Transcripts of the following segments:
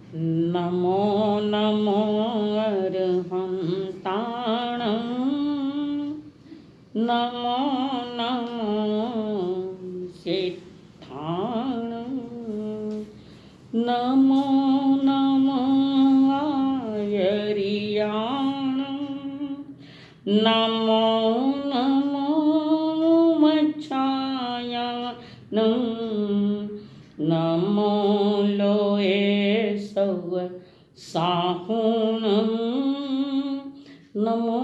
नमो नमो अर्हन्ताणं नमो नमो सिद्धाणं नमो नमो आयर्याणं नमो नमो मच्छायानं नमो लोये सव साहुणं नमो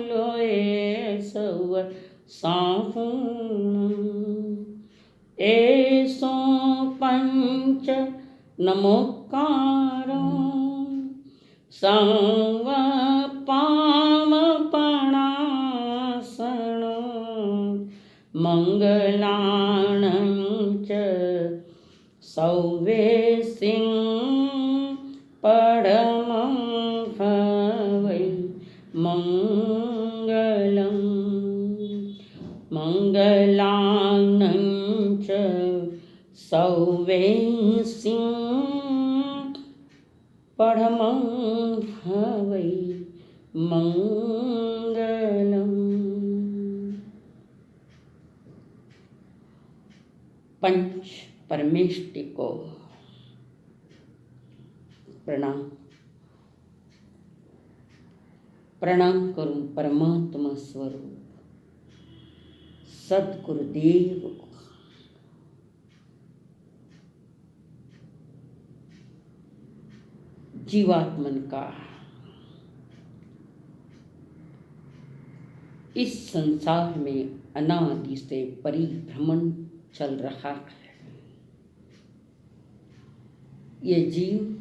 लोये सव साहुणं एसो पंच नमोकारो संग पामपणासनो मंगलाणं च सौवेसिं परमं हवै मंगलं मंगलानं च सौवेसिं परमं हवै मंगलम्। पंच परमेष्टि को प्रणाम प्रणाम करूं परमात्मा स्वरूप सद्गुरुदेव को। जीवात्मन का इस संसार में अनादि से परिभ्रमण चल रहा है। ये जीव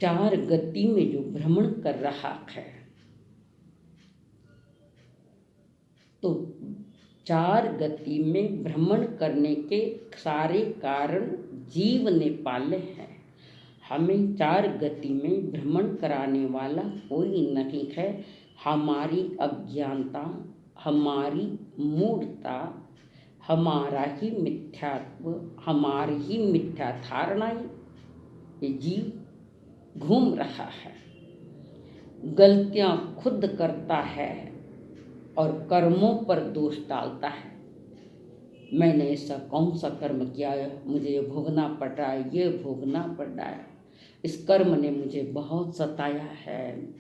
चार गति में जो भ्रमण कर रहा है, तो चार गति में भ्रमण करने के सारे कारण जीव ने पाले हैं। हमें चार गति में भ्रमण कराने वाला कोई नहीं है। हमारी अज्ञानता, हमारी मूढ़ता, हमारा ही मिथ्यात्व, हमारी ही मिथ्या धारणाएं, ये जीव घूम रहा है, गलतियां खुद करता है और कर्मों पर दोष डालता है। मैंने ऐसा कौन सा कर्म किया है, मुझे ये भोगना पड़ रहा है, ये भोगना पड़ रहा है, इस कर्म ने मुझे बहुत सताया है,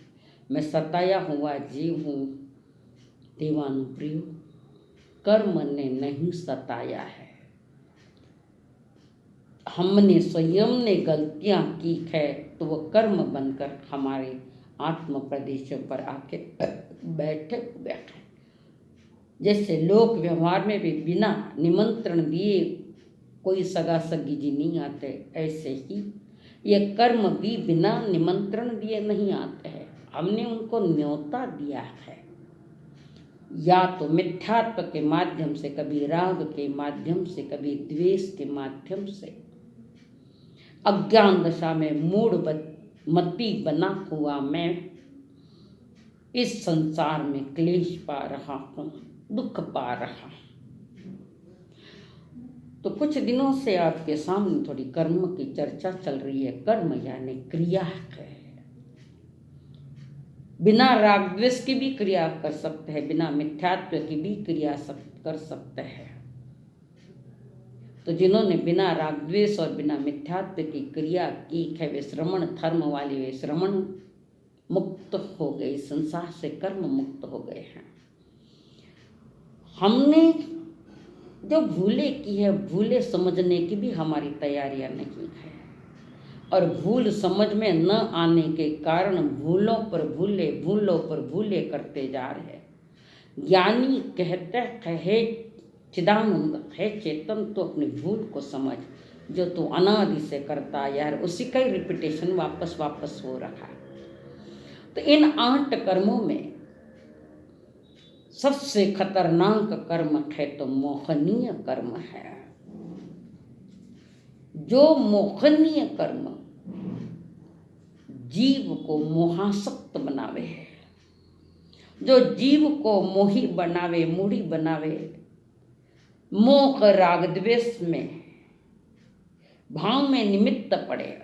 मैं सताया हुआ जीव हूँ। देवानुप्रिय, कर्म ने नहीं सताया है, हमने स्वयं ने गलतियां की है, तो वो कर्म बनकर हमारे आत्म प्रदेशों पर आके बैठे हुए हैं। जैसे लोक व्यवहार में भी बिना निमंत्रण दिए कोई सगा सगी जी नहीं आते, ऐसे ही ये कर्म भी बिना निमंत्रण दिए नहीं आते हैं। हमने उनको न्योता दिया है, या तो मिथ्यात्व के माध्यम से, कभी राग के माध्यम से, कभी द्वेष के माध्यम से। अज्ञान दशा में मूढ़ मती बना हुआ मैं इस संसार में क्लेश पा रहा हूँ, दुख पा रहा हूँ। तो कुछ दिनों से आपके सामने थोड़ी कर्म की चर्चा चल रही है। कर्म यानी क्रिया है। बिना राग द्वेष की भी क्रिया कर सकते हैं, बिना मिथ्यात्व की भी क्रिया कर सकते हैं। तो जिन्होंने बिना राग द्वेष और बिना मिथ्यात्व की क्रिया की है, वे श्रमण धर्म वाले, वे श्रमण मुक्त हो गए, संसार से कर्म मुक्त हो गए हैं। हमने जो भूले की है, भूले समझने की भी हमारी तैयारियां नहीं है, और भूल समझ में न आने के कारण भूलों पर भूले, भूलों पर भूले करते जा रहे। ज्ञानी कहते है चिदानंद है चेतन, तो अपनी भूल को समझ, जो तू अनादि से करता यार, उसी का ही रिपीटेशन वापस वापस हो रहा है। तो इन 8 कर्मों में सबसे खतरनाक कर्म है तो मोहनीय कर्म है। जो मोहनीय कर्म जीव को मोहासक्त बनावे है, जो जीव को मोही बनावे, मूढ़ी बनावे, मोह राग द्वेष में भाव में निमित्त पड़े।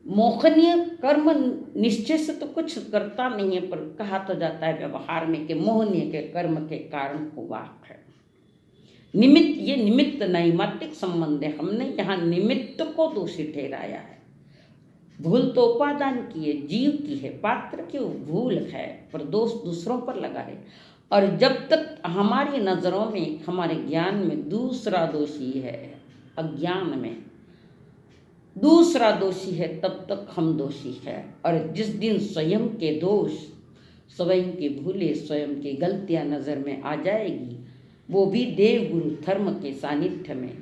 मोहनीय कर्म निश्चय से तो कुछ करता नहीं है, पर कहा तो जाता है व्यवहार में कि मोहनीय के कर्म के कारण हुआ है। निमित्त, ये निमित्त नैमित्तिक संबंध है। हमने यहाँ निमित्त को दोषी ठहराया है। भूल तो उपादान की है, जीव की है, पात्र की भूल है, पर दोष दूसरों पर लगा है। और जब तक हमारी नजरों में, हमारे ज्ञान में दूसरा दोषी है, अज्ञान में दूसरा दोषी है, तब तक हम दोषी है। और जिस दिन स्वयं के दोष, स्वयं की भूले, स्वयं की गलतियां नजर में आ जाएगी, वो भी देव गुरु धर्म के सानिध्य में,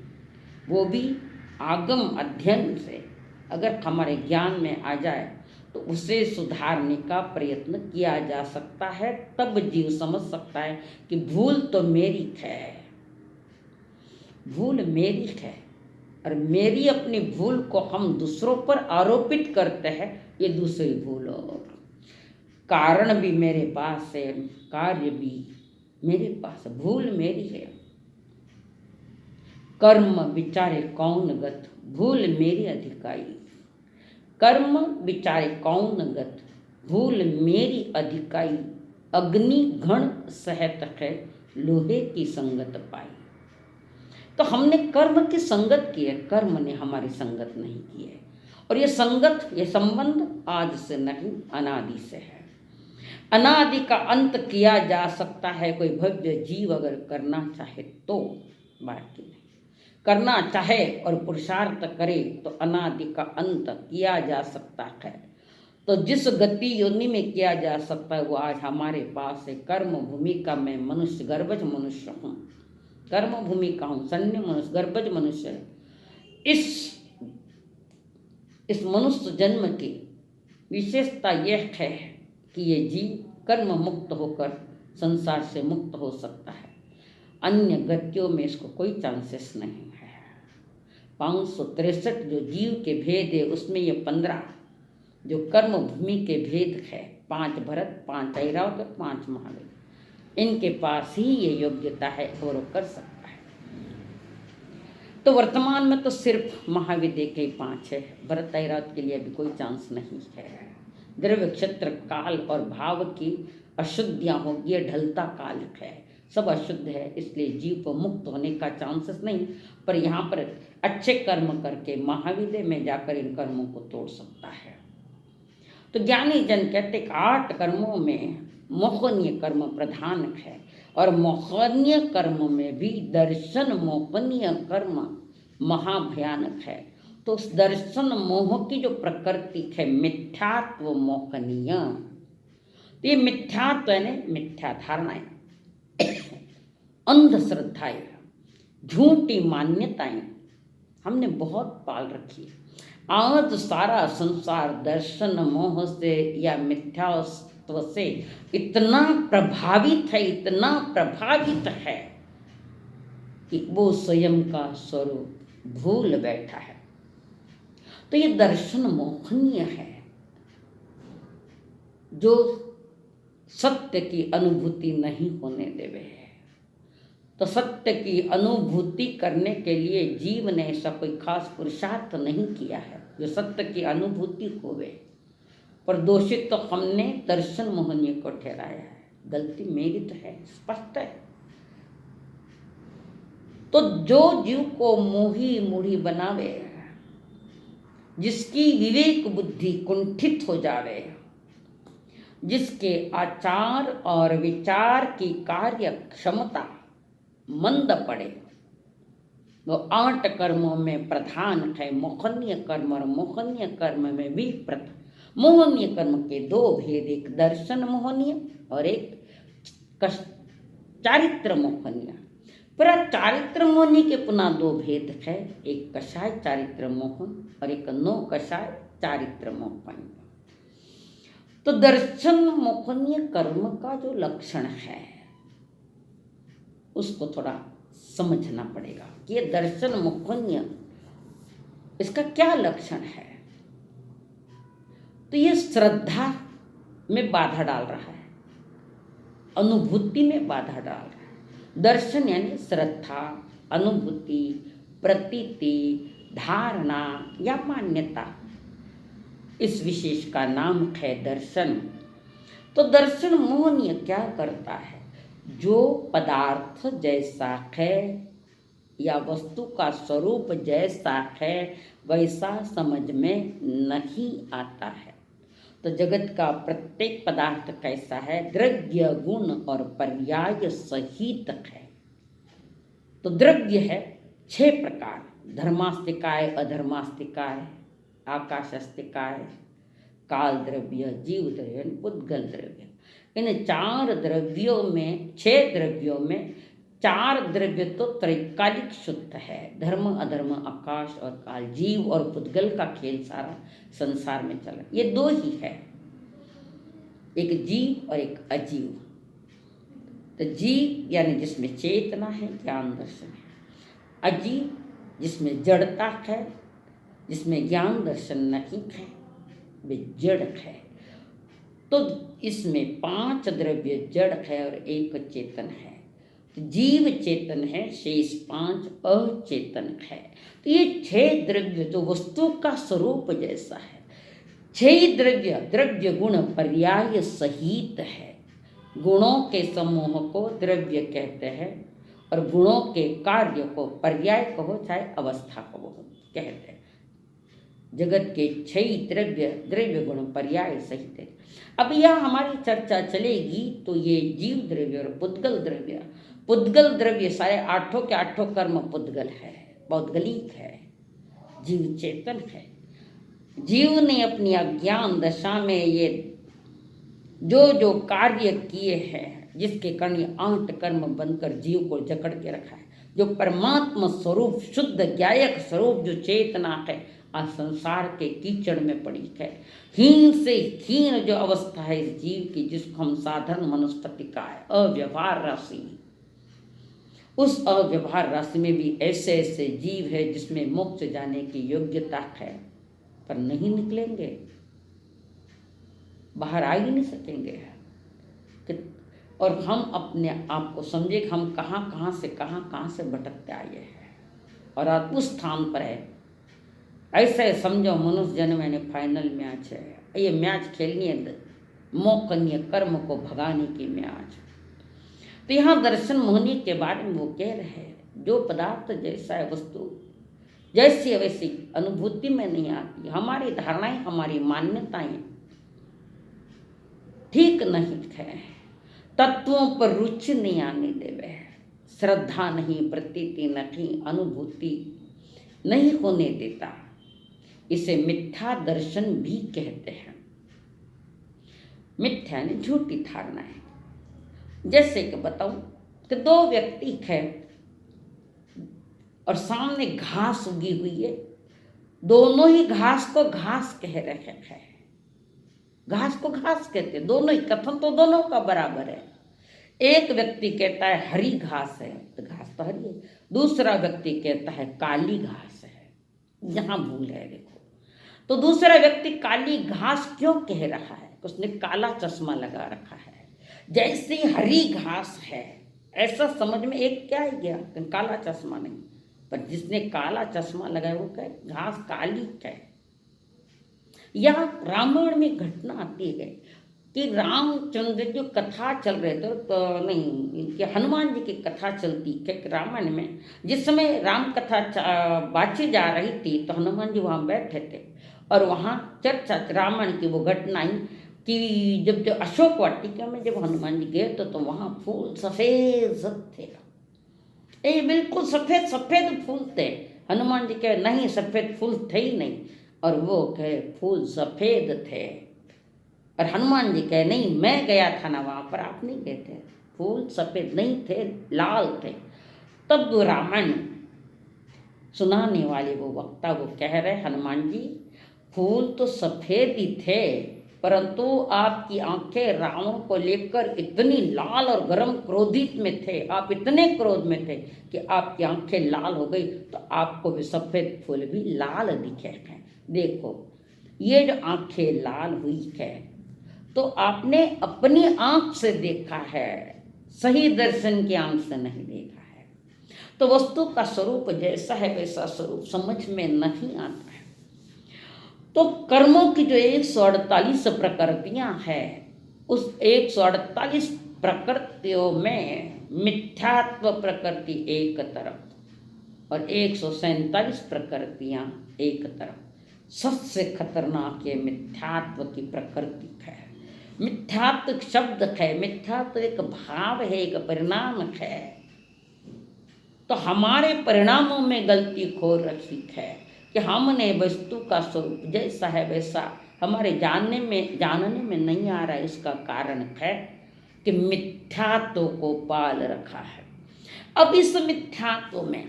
वो भी आगम अध्ययन से अगर हमारे ज्ञान में आ जाए तो उसे सुधारने का प्रयत्न किया जा सकता है। तब जीव समझ सकता है कि भूल तो मेरी है, भूल मेरी है, और मेरी अपनी भूल को हम दूसरों पर आरोपित करते हैं, ये दूसरी भूल। और कारण भी मेरे पास है, कार्य भी मेरे पास, भूल मेरी है। कर्म विचारे कौन गत, भूल मेरी अधिकाई। कर्म विचारे कौन गत, भूल मेरी अधिकाई। अग्नि घण सहत है, लोहे की संगत पाई। तो हमने कर्म की संगत की है, कर्म ने हमारी संगत नहीं की है। और ये संगत, ये संबंध आज से नहीं, अनादि से है। अनादि का अंत किया जा सकता है कोई भव्य जीव अगर करना चाहे तो, बाकी नहीं। करना चाहे और पुरुषार्थ करे तो अनादि का अंत किया जा सकता है। तो जिस गति योनि में किया जा सकता है वो आज हमारे पास है। कर्म भूमि का मैं मनुष्य, गर्भज मनुष्य हूँ, कर्म भूमि का हूँ, सन्य मनुष्य, गर्भज मनुष्य है। इस मनुष्य जन्म की विशेषता यह है कि ये जीव कर्म मुक्त होकर संसार से मुक्त हो सकता है। अन्य गतियों में इसको कोई चांसेस नहीं है। 563 जो जीव के भेद है उसमें ये 15 जो कर्म भूमि के भेद है, 5 भरत, 5 ऐरावत और 5 महावीर, इनके पास ही ये योग्यता है और वो कर सकता है। तो वर्तमान में तो सिर्फ महाविद्य के 5 है, भरत ऐरावत के लिए भी कोई चांस नहीं है। द्रव्य क्षेत्र काल और भाव की अशुद्धियाँ होगी, ढलता काल है, सब अशुद्ध है, इसलिए जीव को मुक्त होने का चांसेस नहीं। पर यहाँ पर अच्छे कर्म करके महाविद्य में जाकर इन कर्मों को तोड़ सकता है। तो ज्ञानी जन कहते 8 कर्मों में मोहनीय कर्म प्रधान है, और मोहनीय कर्म में भी दर्शन मोहनीय कर्म महाभयानक है। तो उस दर्शन मोह की जो प्रकृति है मिथ्यात्व मोहनीय, तो ये मिथ्यात्व है ना, मिथ्या धारणाएं, अंधश्रद्धाएं, झूठी मान्यताएं हमने बहुत पाल रखी है। आज सारा संसार दर्शन मोह से या मिथ्यात्व से इतना प्रभावित है, इतना प्रभावित है कि वो स्वयं का स्वरूप भूल बैठा है। तो ये दर्शन मोहनीय है, जो सत्य की अनुभूति नहीं होने देवे है। तो सत्य की अनुभूति करने के लिए जीव ने ऐसा कोई खास पुरुषार्थ नहीं किया है जो सत्य की अनुभूति होवे, पर दोषित तो हमने दर्शन मोहनीय को ठहराया है। गलती मेरी तो है, स्पष्ट है। तो जो जीव को मोही मूढ़ी बनावे, जिसकी विवेक बुद्धि कुंठित हो जावे, जिसके आचार और विचार की कार्य क्षमता मंद पड़े, वो 8 कर्मों में प्रधान है मोहनीय कर्म। और मोहनीय कर्म में भी मोहनीय कर्म के 2 भेद, एक दर्शन मोहनीय और एक चारित्र मोहनीय। पर चारित्र मोहनीय के पुनः 2 भेद है, एक कषाय चारित्र मोहन और एक नो कषाय चारित्र मोहन। तो दर्शन मोहनीय कर्म का जो लक्षण है उसको थोड़ा समझना पड़ेगा कि ये दर्शन मोहनीय इसका क्या लक्षण है। तो ये श्रद्धा में बाधा डाल रहा है, अनुभूति में बाधा डाल रहा है। दर्शन यानी श्रद्धा, अनुभूति, प्रतीति, धारणा या मान्यता। इस विशेष का नाम है दर्शन। तो दर्शन मोहनीय क्या करता है? जो पदार्थ जैसा है या वस्तु का स्वरूप जैसा है वैसा समझ में नहीं आता है। तो जगत का प्रत्येक पदार्थ कैसा है? द्रव्य, गुण और पर्याय सहित है। तो द्रव्य है 6 प्रकार: धर्मास्तिकाय, अधर्मास्तिकाय, आकाशास्तिकाय, काल द्रव्य, जीव द्रव्य, पुद्गल द्रव्य। इन 4 द्रव्यों में, 6 द्रव्यों में 4 द्रव्य तो त्रैकालिक शुद्ध है। धर्म, अधर्म, आकाश और काल, जीव और पुद्गल का खेल सारा संसार में चला। ये 2 ही है, एक जीव और एक अजीव। तो जीव यानी जिसमें चेतना है, ज्ञान दर्शन है। अजीव जिसमें जड़ता है, जिसमें ज्ञान दर्शन नहीं है, वे जड़ है। तो इसमें 5 द्रव्य जड़ है और 1 चेतन है। तो जीव चेतन है, शेष 5 अचेतन है। तो ये 6 द्रव्य जो वस्तु का स्वरूप जैसा है, 6 द्रव्य द्रव्य गुण पर्याय सहित है। गुणों के समूह को द्रव्य कहते हैं और गुणों के कार्य को पर्याय कहो चाहे अवस्था कहो कहते हैं। जगत के 6 द्रव्य द्रव्य गुण पर्याय सहित है। अब यह हमारी चर्चा चलेगी तो ये जीव द्रव्य और पुद्गल द्रव्य, पुद्गल द्रव्य सारे 8 के 8 कर्म पुद्गल है, पौद्गलिक है। जीव चेतन है। जीव ने अपनी अज्ञान दशा में ये जो कार्य किए हैं, जिसके कारण ये 8 कर्म बनकर जीव को जकड़ के रखा है। जो परमात्मा स्वरूप, शुद्ध ज्ञायक स्वरूप जो चेतना है, आज संसार के कीचड़ में पड़ी है। हीन से हीन जो अवस्था है इस जीव की, जिसको हम साधारण मनुस्पति का है, अव्यवहार राशि। उस अव्यवहार राशि में भी ऐसे ऐसे जीव है जिसमें मोक्ष जाने की योग्यता है, पर नहीं निकलेंगे, बाहर आ ही नहीं सकेंगे। और हम अपने आप को समझे कि हम कहाँ से कहाँ से भटकते आए हैं और आज उस स्थान पर है। ऐसे समझो मनुष्य जन्म यानी फाइनल मैच है। ये मैच खेलनी है, मोकनीय कर्म को भगाने की मैच। तो यहाँ दर्शन मोहनी के बारे में वो कह रहे हैं, जो पदार्थ जैसा है, वस्तु जैसी वैसी अनुभूति में नहीं आती। हमारी धारणाएं, हमारी मान्यताएं ठीक नहीं है। तत्वों पर रुचि नहीं आने देवे, श्रद्धा नहीं, प्रतीति नहीं, अनुभूति नहीं होने देता। इसे मिथ्या दर्शन भी कहते हैं। मिथ्या यानी झूठी धारणा है। जैसे कि बताऊं कि 2 व्यक्ति है और सामने घास उगी हुई है, दोनों ही घास को घास कह रहे हैं। घास को घास कहते हैं, दोनों ही, कथन तो दोनों का बराबर है। एक व्यक्ति कहता है हरी घास है, तो घास तो हरी है। दूसरा व्यक्ति कहता है काली घास है। यहाँ भूल है, देखो। तो दूसरा व्यक्ति काली घास क्यों कह रहा है? उसने काला चश्मा लगा रखा है। जैसी हरी घास है ऐसा समझ में एक क्या ही गया, काला चश्मा नहीं, पर जिसने काला चश्मा लगाया वो कहे घास काली है। यहाँ रामायण में घटना आती है कि रामचंद्र जो कथा चल रहे थे, तो नहीं कि हनुमान जी की कथा चलती है रामायण में। जिस समय राम कथा बाँची जा रही थी तो हनुमान जी वहाँ बैठे थे और वहाँ चर्चा रामायण की वो घटनाएं कि जब अशोक वाटिका में जब हनुमान जी गए तो वहाँ फूल सफ़ेद थे, ये बिल्कुल सफ़ेद सफ़ेद फूल थे। हनुमान जी कहे नहीं, सफ़ेद फूल थे ही नहीं, और वो कहे फूल सफ़ेद थे। और हनुमान जी कहे नहीं, मैं गया था ना वहाँ पर, आप नहीं गए थे, फूल सफ़ेद नहीं थे, लाल थे। तब वो रामायण सुनाने वाले वो वक्ता वो कह रहे हनुमान जी, फूल तो सफ़ेद ही थे, परंतु आपकी आंखें रावण को लेकर इतनी लाल और गर्म क्रोधित में थे, आप इतने क्रोध में थे कि आपकी आंखें लाल हो गई, तो आपको भी सफ़ेद फूल भी लाल दिखे हैं। देखो ये जो आंखें लाल हुई है तो आपने अपनी आंख से देखा है, सही दर्शन की आंख से नहीं देखा है। तो वस्तु का स्वरूप जैसा है वैसा स्वरूप समझ में नहीं आता है। तो कर्मों की जो 148 प्रकृतियां हैं, उस 148 प्रकृतियों में मिथ्यात्व प्रकृति एक तरफ और 147 प्रकृतियां एक तरफ। सबसे खतरनाक ये मिथ्यात्व की प्रकृति है। मिथ्यात्व शब्द है, मिथ्यात्व एक भाव है, एक परिणाम है। तो हमारे परिणामों में गलती खो रखी है कि हमने वस्तु का स्वरूप जैसा है वैसा हमारे जानने में नहीं आ रहा है। इसका कारण है कि मिथ्यात्व को पाल रखा है। अब इस मिथ्यात्व में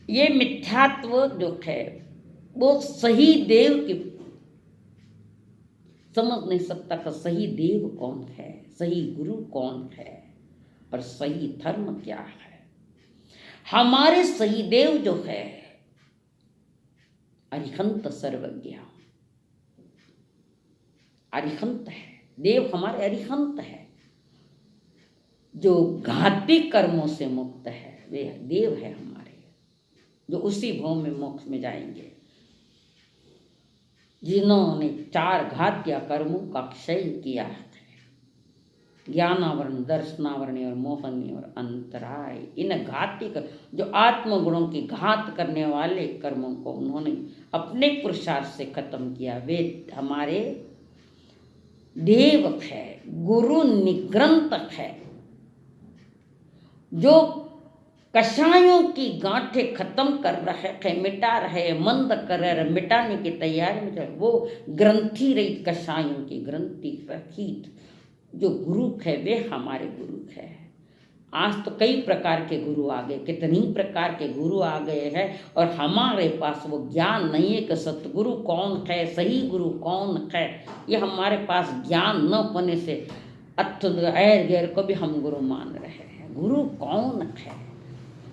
ये मिथ्यात्व जो है वो सही देव की समझ नहीं सकता कि सही देव कौन है, सही गुरु कौन है और सही धर्म क्या है। हमारे सही देव जो है अरिहंत सर्वज्ञ, अरिहंत है। देव हमारे अरिहंत है, जो घाती कर्मों से मुक्त है वे देव है हमारे, जो उसी भव में मोक्ष में जाएंगे। जिन्होंने 4 घात्य कर्मों का क्षय किया है, ज्ञानावरण, दर्शनावरण और मोहनी और अंतराय, इन घाती जो आत्मगुणों की घात करने वाले कर्मों को उन्होंने अपने पुरुषार्थ से खत्म किया। वे हमारे देव है, गुरु निग्रंथ है, जो कषायों की गांठें खत्म कर रहे हैं, मिटा रहे, मंद कर रहे, मिटाने की तैयारी में। वो ग्रंथि रहित कषायों की ग्रंथि रहित जो गुरु है वे हमारे गुरु है। आज तो कई प्रकार के गुरु आ गए, कितनी प्रकार के गुरु आ गए हैं और हमारे पास वो ज्ञान नहीं है कि सतगुरु कौन है, सही गुरु कौन है। ये हमारे पास ज्ञान न होने से ऐर गैर को भी हम गुरु मान रहे हैं। गुरु कौन है?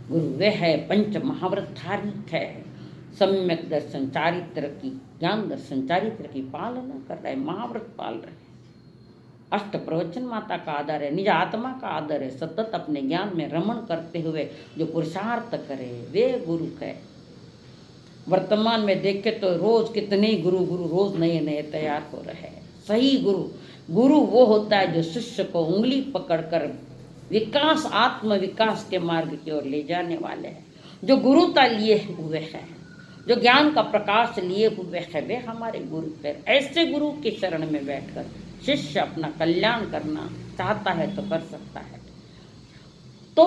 गुरु वे है पंच महाव्रतधारी है, सम्यक दर्शन चारित्र की, ज्ञान दर्शन चारित्र की पालना कर रहे, महाव्रत पाल रहे, अष्ट प्रवचन माता का आदर है, निज आत्मा का आदर है, सतत अपने ज्ञान में रमण करते हुए जो पुरुषार्थ करे वे गुरु है। वर्तमान में देखे तो रोज कितने गुरु रोज नए नए तैयार हो रहे हैं। सही गुरु वो होता है जो शिष्य को उंगली पकड़कर विकास, आत्म विकास के मार्ग की ओर ले जाने वाले हैं। जो गुरुता लिए हुए हैं, जो ज्ञान का प्रकाश लिए हुए हैं, वे हमारे गुरु हैं। ऐसे गुरु की शरण में बैठकर शिष्य अपना कल्याण करना चाहता है तो कर सकता है। तो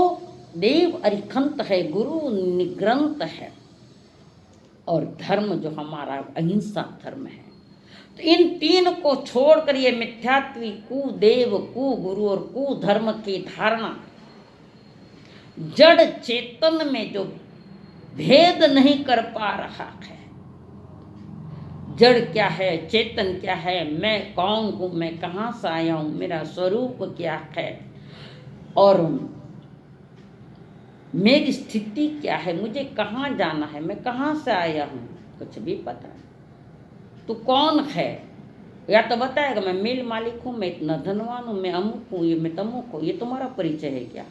देव अरिहंत है, गुरु निग्रंथ है और धर्म जो हमारा अहिंसा धर्म है। तो इन 3 को छोड़कर ये मिथ्यात्वी कुदेव, कुगुरु और कुधर्म की धारणा जड़ चेतन में जो भेद नहीं कर पा रहा है। जड़ क्या है, चेतन क्या है, मैं कौन हूँ, मैं कहाँ से आया हूँ, मेरा स्वरूप क्या है और मेरी स्थिति क्या है, मुझे कहाँ जाना है, मैं कहाँ से आया हूँ, कुछ भी पता नहीं। तू कौन है? या तो बताएगा मैं मिल मालिक हूँ, मैं इतना धनवान हूँ, मैं अमुक हूँ, ये मैं तमुक हूँ। ये तुम्हारा परिचय है क्या?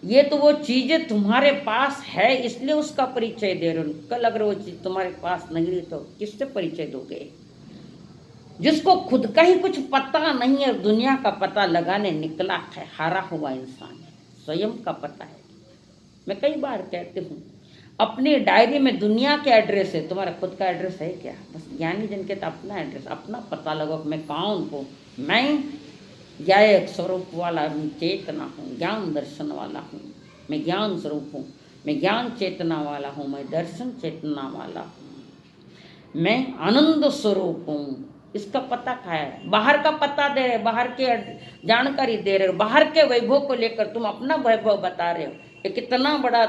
ये तो वो चीज़ें तुम्हारे पास है इसलिए उसका परिचय दे रहे हो। कल अगर वो चीज़ तुम्हारे पास नहीं रही तो किससे परिचय दोगे? जिसको खुद का ही कुछ पता नहीं है, दुनिया का पता लगाने निकला है, हारा हुआ इंसान है, स्वयं का पता है। मैं कई बार कहती हूँ अपनी डायरी में दुनिया के एड्रेस है, तुम्हारा खुद का एड्रेस है क्या? बस ज्ञानी जन के तो अपना एड्रेस, अपना पता लगाओ। मैं कौन हूँ? मैं ज्ञायक स्वरूप वाला चेतना हूँ, ज्ञान दर्शन वाला हूँ, मैं ज्ञान स्वरूप हूँ, मैं ज्ञान चेतना वाला हूँ, मैं दर्शन चेतना वाला हूँ, मैं आनंद स्वरूप हूँ। इसका पता क्या है? बाहर का पता दे रहे, बाहर की जानकारी दे रहे हो, बाहर के वैभव को लेकर तुम अपना वैभव बता रहे हो। ये कितना बड़ा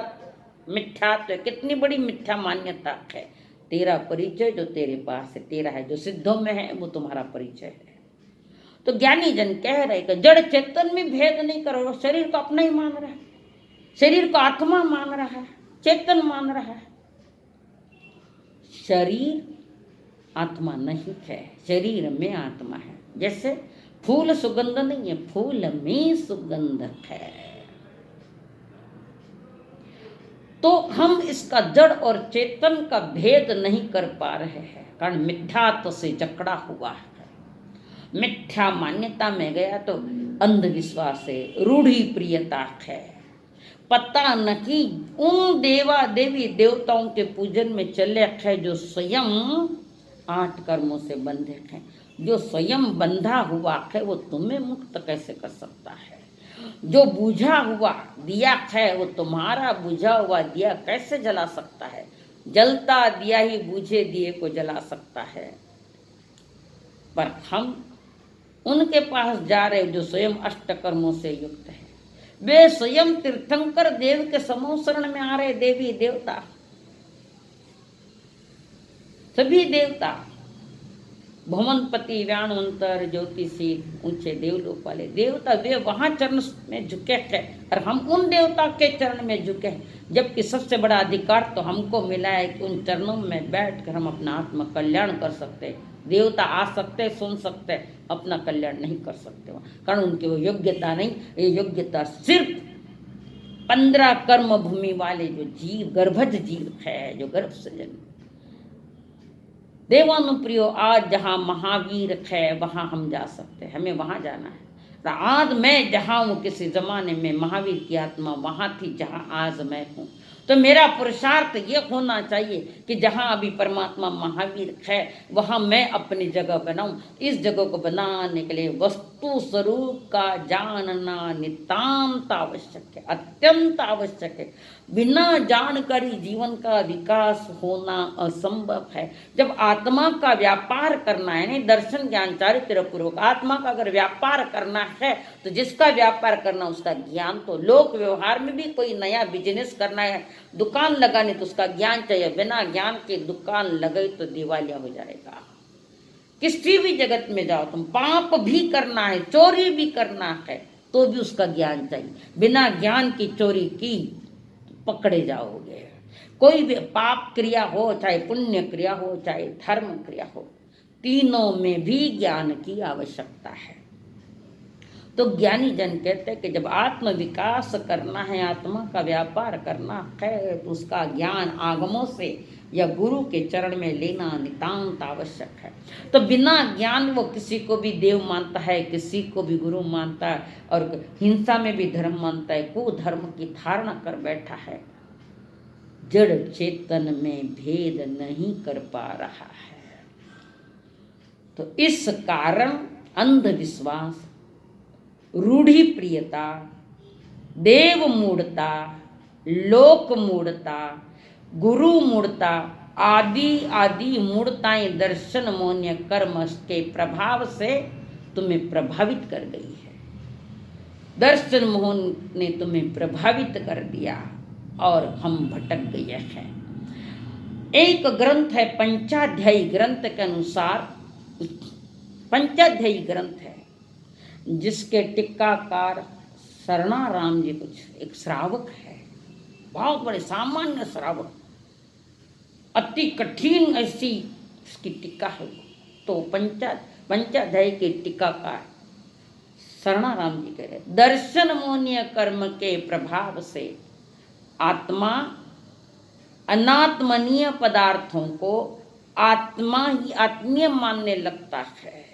मिथ्यात्व है, कितनी बड़ी मिथ्या मान्यता है। तेरा परिचय जो तेरे पास है तेरा है, जो सिद्धों में है वो तुम्हारा परिचय है। तो ज्ञानी जन कह रहे कि जड़ चेतन में भेद नहीं करो। शरीर को अपना ही मान रहा है, शरीर को आत्मा मान रहा है, चेतन मान रहा है। शरीर आत्मा नहीं है, शरीर में आत्मा है। जैसे फूल सुगंध नहीं है, फूल में सुगंध है। तो हम इसका जड़ और चेतन का भेद नहीं कर पा रहे हैं, कारण मिथ्यात्व से जकड़ा हुआ है। मिथ्या मान्यता में गया तो अंधविश्वास है, रूढ़ी प्रियता है। पता नहीं उन देवा देवी देवताओं के पूजन में चले है जो स्वयं 8 कर्मों से बंधे हैं। जो स्वयं बंधा हुआ है वो तुम्हें मुक्त कैसे कर सकता है? जो बुझा हुआ दिया है वो तुम्हारा बुझा हुआ दिया कैसे जला सकता है? जलता दिया ही बुझे दिए को जला सकता है। पर हम उनके पास जा रहे जो स्वयं 8 कर्मों से युक्त है। वे स्वयं तीर्थंकर देव के समूह शरण में आ रहे देवी देवता, सभी देवता, भुवनपति, व्याणवंतर, ज्योतिषी, ऊंचे देवलोक वाले देवता, वे वहां चरण में झुके हैं और हम उन देवता के चरण में झुके हैं। जबकि सबसे बड़ा अधिकार तो हमको मिला है कि उन चरणों में बैठकर हम अपना आत्म कल्याण कर सकते हैं। देवता आ सकते, सुन सकते, अपना कल्याण नहीं कर सकते, कारण उनकी वो योग्यता नहीं। ये योग्यता सिर्फ 15 कर्म भूमि वाले जो जीव, गर्भज जीव है, जो गर्भ से जन्म। देवानुप्रियो, आज जहाँ महावीर है वहाँ हम जा सकते हैं, हमें वहाँ जाना है। आज मैं जहाँ हूँ, किसी जमाने में महावीर की आत्मा वहाँ थी जहाँ आज मैं हूँ। तो मेरा पुरुषार्थ ये होना चाहिए कि जहाँ अभी परमात्मा महावीर है वहाँ मैं अपनी जगह बनाऊँ। इस जगह को बनाने के लिए वस्तु स्वरूप का जानना नितांत आवश्यक है, अत्यंत आवश्यक है। बिना जानकारी जीवन का विकास होना असंभव है। जब आत्मा का व्यापार करना है, नहीं दर्शन ज्ञान चारित्र पूर्वक आत्मा का अगर व्यापार करना है तो जिसका व्यापार करना उसका ज्ञान, तो लोक व्यवहार में भी कोई नया बिजनेस करना है, दुकान लगानी तो उसका ज्ञान चाहिए। बिना ज्ञान के दुकान लगाई तो दिवालिया हो जाएगा। किसी भी जगत में जाओ, तुम पाप भी करना है, चोरी भी करना है, तो भी उसका ज्ञान चाहिए। बिना ज्ञान की चोरी की पकड़े जाओगे। कोई भी पाप क्रिया हो, चाहे पुण्य क्रिया हो, चाहे धर्म क्रिया हो, तीनों में भी ज्ञान की आवश्यकता है। तो ज्ञानी जन कहते हैं कि जब आत्म विकास करना है, आत्मा का व्यापार करना है, तो उसका ज्ञान आगमों से या गुरु के चरण में लेना नितांत आवश्यक है। तो बिना ज्ञान वो किसी को भी देव मानता है, किसी को भी गुरु मानता है, और हिंसा में भी धर्म मानता है, कुधर्म की धारणा कर बैठा है, जड़ चेतन में भेद नहीं कर पा रहा है। तो इस कारण अंधविश्वास, रूढ़ी प्रियता, देव मूढ़ता, लोक मूढ़ता, गुरु मूढ़ता आदि आदि मूढ़ताएं दर्शन मोन्य कर्म के प्रभाव से तुम्हें प्रभावित कर गई है। दर्शन मोहन ने तुम्हें प्रभावित कर दिया और हम भटक गए हैं। एक ग्रंथ है पंचाध्यायी ग्रंथ के अनुसार, पंचाध्यायी ग्रंथ है जिसके टिक्काकार शरणाराम जी कुछ एक श्रावक है, बहुत बड़े सामान्य श्रावक, अति कठिन ऐसी इसकी टीका है। तो पंचाध्यायी के टीकाकार शरणाराम जी कह रहे, दर्शन मोन्य कर्म के प्रभाव से आत्मा अनात्मनीय पदार्थों को आत्मा ही आत्मीय मानने लगता है।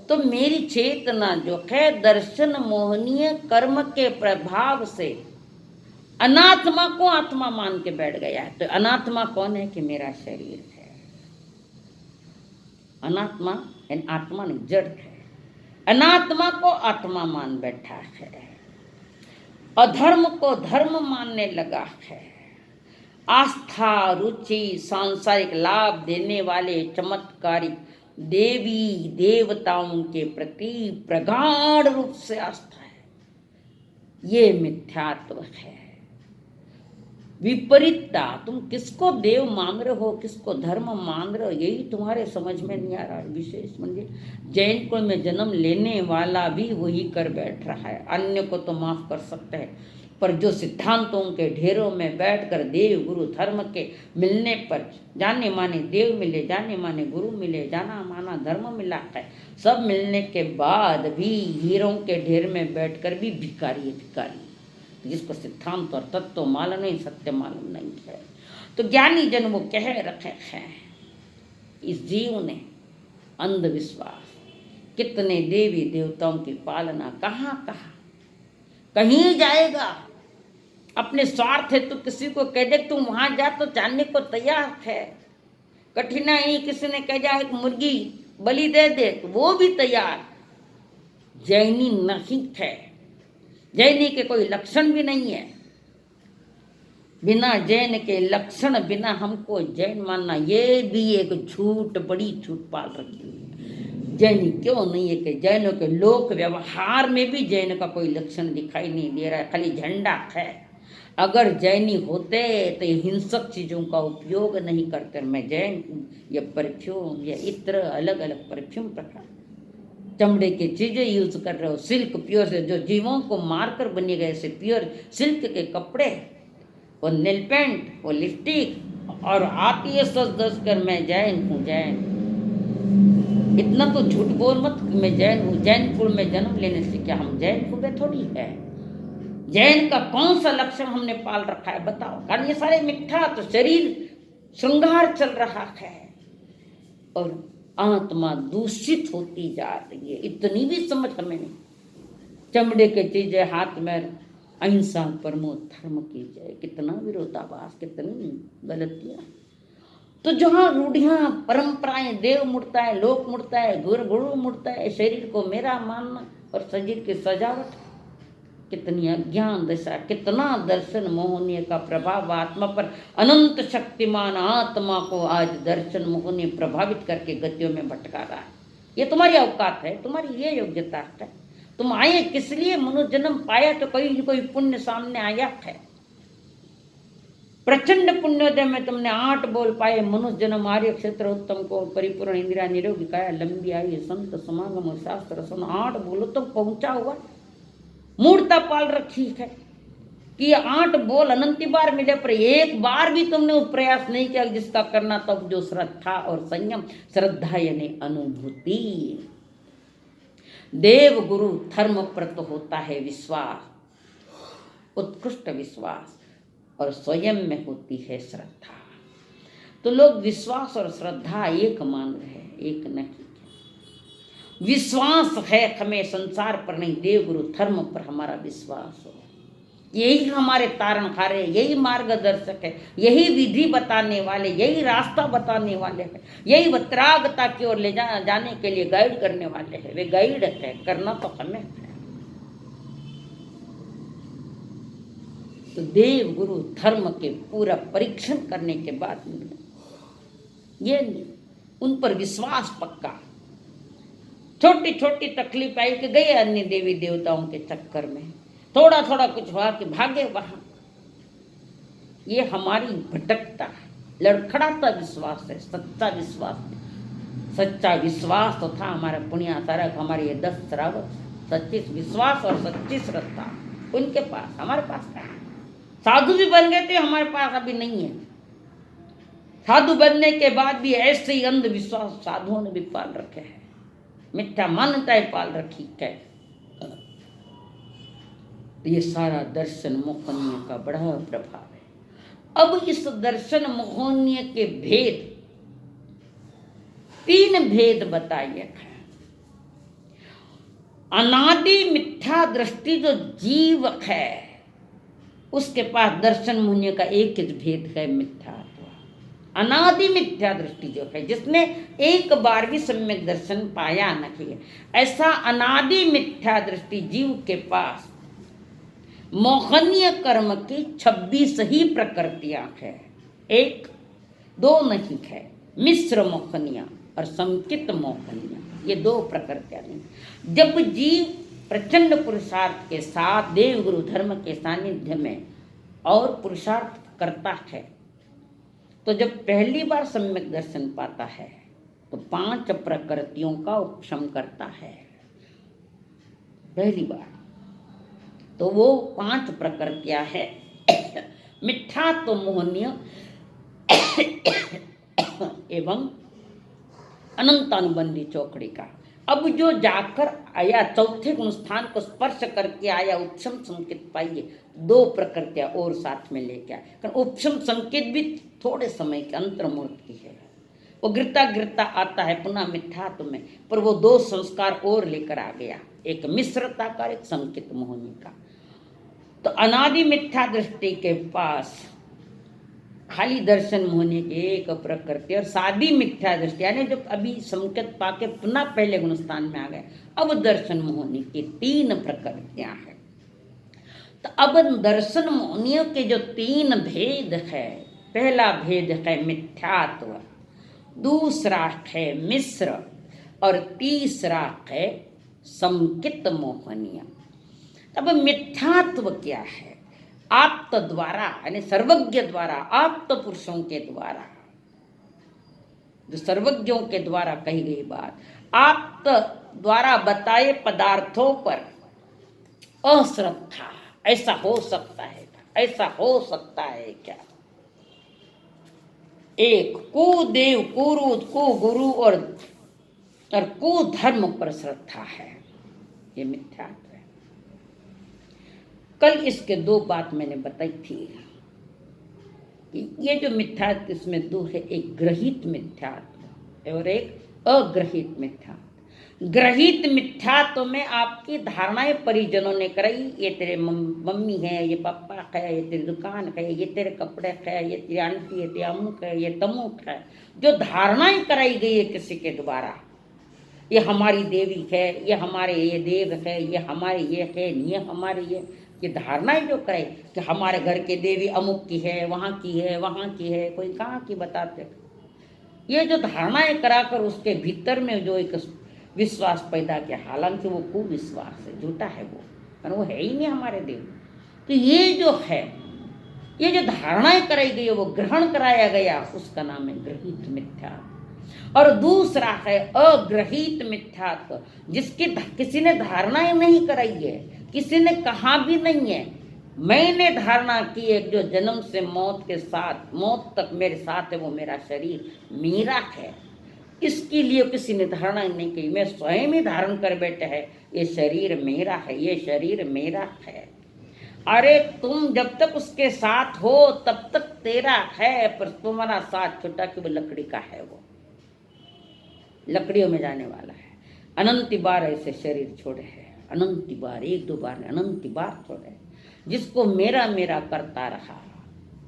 तो मेरी चेतना जो है दर्शन मोहनीय कर्म के प्रभाव से अनात्मा को आत्मा मान के बैठ गया है। तो अनात्मा कौन है? कि मेरा शरीर है। अनात्मा यानी आत्मा नहीं, जड़ है। अनात्मा को आत्मा मान बैठा है, अधर्म को धर्म मानने लगा है। आस्था, रुचि, सांसारिक लाभ देने वाले चमत्कारिक देवी देवताओं के प्रति प्रगाढ़ रूप से आस्था है। ये मिथ्यात्व है, विपरीतता। तुम किसको देव मान रहे हो, किसको धर्म मान रहे हो, यही तुम्हारे समझ में नहीं आ रहा है। विशेष मंदिर जैन कुल में जन्म लेने वाला भी वही कर बैठ रहा है। अन्य को तो माफ कर सकते हैं, पर जो सिद्धांतों के ढेरों में बैठकर देव गुरु धर्म के मिलने पर जाने माने देव मिले, जाने माने गुरु मिले, जाना माना धर्म मिला है, सब मिलने के बाद भी हीरों के ढेर में बैठकर भी भिखारी है, भिखारी। जिसको सिद्धांत और तत्व मालूम नहीं, सत्य मालूम नहीं है। तो ज्ञानी जन वो कह रखे हैं, इस जीव ने अंधविश्वास, कितने देवी देवताओं की पालना कहाँ कहाँ, कहीं जाएगा अपने स्वार्थ है तो किसी को कह दे तुम वहां जा तो जानने को तैयार है। कठिनाई किसी ने कह जाए एक मुर्गी बलि दे दे तो वो भी तैयार। जैनी नहीं है, जैनी के कोई लक्षण भी नहीं है। बिना जैन के लक्षण बिना हमको जैन मानना ये भी एक झूठ, बड़ी झूठ पाल रखी है। जैनी क्यों नहीं है कि जैनों के लोक व्यवहार में भी जैन का कोई लक्षण दिखाई नहीं दे रहा है, खाली झंडा है। अगर जैनी होते तो हिंसक चीज़ों का उपयोग नहीं करते। मैं जैन हूँ, ये परफ्यूम या इत्र अलग अलग परफ्यूम प्रकार चमड़े की चीज़ें यूज कर रहे हो, सिल्क प्योर से जो जीवों को मारकर बने गए से प्योर सिल्क के कपड़े, वो नेल पेंट, वो लिपस्टिक, और आती है सज धज कर मैं जैन हूँ जैन। इतना तो झूठ बोल मत मैं जैन हूँ। जैन कुल में जन्म लेने से क्या हम जैन हुए थोड़ी है। जैन का कौन सा लक्षण हमने पाल रखा है बताओ। कारण ये सारे मिथ्या, तो शरीर श्रृंगार चल रहा है और आत्मा दूषित होती जा रही है। इतनी भी समझ हमें नहीं। चमड़े के चीजें हाथ में, अहिंसा परमो धर्म की जय, कितना विरोधाभास, कितनी गलतियां। तो जहाँ रूढ़ियां परंपराएं, देव मुड़ता है, लोक मुड़ता है, गुरु मुड़ता है, शरीर को मेरा मानना और शरीर की सजावट, कितनी अज्ञान दशा, कितना दर्शन मोहनीय का प्रभाव आत्मा पर। अनंत शक्तिमान आत्मा को आज दर्शन मोहनीय प्रभावित करके गतियों में भटका रहा है। ये तुम्हारी औकात है, तुम्हारी ये योग्यता है। तुम आए किस लिए, मनुष्य जन्म पाया तो कोई पुण्य सामने आया है। प्रचंड पुण्योदय में तुमने 8 बोल पाए। मनुष्य जन्म, आर्य क्षेत्र उत्तम को, परिपूर्ण इंदिरा, निरोगी काया, लंबी आयु, संत समागम और शास्त्र सुन, 8 बोलो तो पहुंचा हुआ। मूर्ता पाल रखी है कि 8 बोल अनंती बार मिले, पर एक बार भी तुमने उस प्रयास नहीं किया जिसका करना तब जो श्रद्धा और संयम, श्रद्धा यानी अनुभूति। देव गुरु धर्म प्रत होता है विश्वास, उत्कृष्ट विश्वास, और स्वयं में होती है श्रद्धा। तो लोग विश्वास और श्रद्धा एक मान रहे हैं, एक नहीं। विश्वास है हमें संसार पर नहीं, देव गुरु धर्म पर हमारा विश्वास हो। यही हमारे तारणहार है, यही मार्गदर्शक है, यही विधि बताने वाले, यही रास्ता बताने वाले हैं, यही वैराग्यता की ओर ले जाने के लिए गाइड करने वाले हैं। वे गाइड है, करना तो हमें है। तो देव गुरु धर्म के पूरा परीक्षण करने के बाद ये नहीं, उन पर विश्वास पक्का। छोटी छोटी तकलीफ आई कि गए अन्य देवी देवताओं के चक्कर में, थोड़ा थोड़ा कुछ हुआ कि भागे वहां। ये हमारी भटकता, लड़खड़ाता विश्वास है, सच्चा विश्वास है। सच्चा विश्वास तो था हमारा पुण्य तारक, हमारे ये 10 श्रावक, सच्ची विश्वास और सच्ची श्रद्धा उनके पास, हमारे पास है। साधु भी बन गए थे, हमारे पास अभी नहीं है। साधु बनने के बाद भी ऐसे ही अंधविश्वास साधुओं ने भी पाल रखे हैं, मिथ्या मान्यताएं पाल रखी है। ये सारा दर्शन मोहनीय का बड़ा प्रभाव है। अब इस दर्शन मोहनीय के भेद, 3 भेद बताइए। अनादि मिथ्या दृष्टि जो जीव है उसके पास दर्शन मोहनीय का एक ही भेद है, मिथ्या। अनादि मिथ्या दृष्टि जो है, जिसने एक बार भी सम्यक दर्शन पाया नहीं है, ऐसा अनादि मिथ्या दृष्टि जीव के पास मोहनीय कर्म की 26 ही प्रकृतियां है, 1 2 नहीं है। मिश्र मोहनिया और संकित मोहनिया, ये 2 प्रकृतियां नहीं। जब जीव प्रचंड पुरुषार्थ के साथ देव गुरु धर्म के सानिध्य में और पुरुषार्थ करता है, तो जब पहली बार सम्यक दर्शन पाता है तो 5 प्रकृतियों का उपशम करता है। पहली बार तो वो 5 प्रकृतियां है। मिथ्या तो मोहनीय एवं अनंत अनुबंधी चौकड़ी का अब जो जाकर आया चौथे गुण स्थान को स्पर्श करके आया उपशम संकेत पाइए, दो प्रकृतियां और साथ में लेके आए। कारण उपशम संकेत भी थोड़े समय के अंतर मुहूर्त की है, वो गिरता गिरता आता है पुनः मिथ्यात्व में, पर वो दो संस्कार और लेकर आ गया, एक मिश्रता का, एक संकेत मोहनी का। तो अनादि मिथ्या दृष्टि के पास खाली दर्शन होने के एक प्रकृति और सादी मिथ्या दृष्टि, यानी जब अभी संकेत पाके पुनः पहले गुण स्थान में आ गए, अब दर्शन मोहनी की तीन प्रकृतियां हैं। तो अब दर्शन मोहनियों के जो तीन भेद है, पहला भेद है मिथ्यात्व, दूसरा है मिश्र और तीसरा है संकित मोहनीय। तब मिथ्यात्व क्या है? आप्त द्वारा, यानी सर्वज्ञ द्वारा, आप्त पुरुषों के द्वारा, जो सर्वज्ञों के द्वारा कही गई बात, आप्त द्वारा बताए पदार्थों पर अश्रद्धा, ऐसा हो सकता है, ऐसा हो सकता है क्या? एक कुदेव, कुरुद, कुगुरु और कुधर्म पर श्रद्धा है, ये मिथ्यात्व है। कल इसके दो बात मैंने बताई थी कि ये जो मिथ्यात्व, इसमें दो है, एक ग्रहित मिथ्यात्व और एक अग्रहित मिथ्यात्व। ग्रहित मिथ्यात्व में आपकी धारणाएं परिजनों ने कराई, ये तेरे मम्मी है, ये पापा है, ये तेरी दुकान है, ये तेरे कपड़े है, ये तेरी आंटी है, तेरी अमुक है, ये तमुक है, जो धारणाएं कराई गई है किसी के द्वारा, ये हमारी देवी है, ये हमारे ये देव है, ये हमारे ये है, ये हमारे ये धारणाएं जो करे कि हमारे घर के देवी अमुक की है, वहाँ की है, वहाँ की है, कोई कहाँ की बताते, ये जो धारणाएं कराकर उसके भीतर में जो एक विश्वास पैदा किया, हालांकि वो कुविश्वास है, झूठा है वो, कारण वो है ही नहीं हमारे देव। तो ये जो है, ये जो धारणाएं कराई गई है, वो ग्रहण कराया गया, उसका नाम है ग्रहित मिथ्या। और दूसरा है अग्रहित मिथ्यात्व, जिसकी किसी ने धारणाएं नहीं कराई है, किसी ने कहा भी नहीं है, मैंने धारणा की है जो जन्म से मौत के साथ, मौत तक मेरे साथ है, वो मेरा शरीर मेरा है, इसके लिए किसी ने धारणा नहीं की, मैं स्वयं ही धारण कर बैठे है, ये शरीर मेरा है, ये शरीर मेरा है। अरे तुम जब तक उसके साथ हो तब तक तेरा है, पर तुम्हारा साथ छुट्टा कि वो लकड़ी का है, वो लकड़ियों में जाने वाला है। अनंत बार ऐसे शरीर छोड़े हैं, अनंत बार, एक दो बार, अनंत बार छोड़े। जिसको मेरा मेरा करता रहा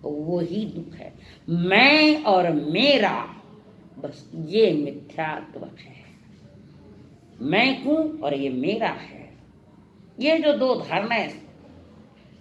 तो वो ही दुख है। मैं और मेरा, बस ये मिथ्यात्व है। मैं हूं और ये मेरा है। ये जो दो धारणाएं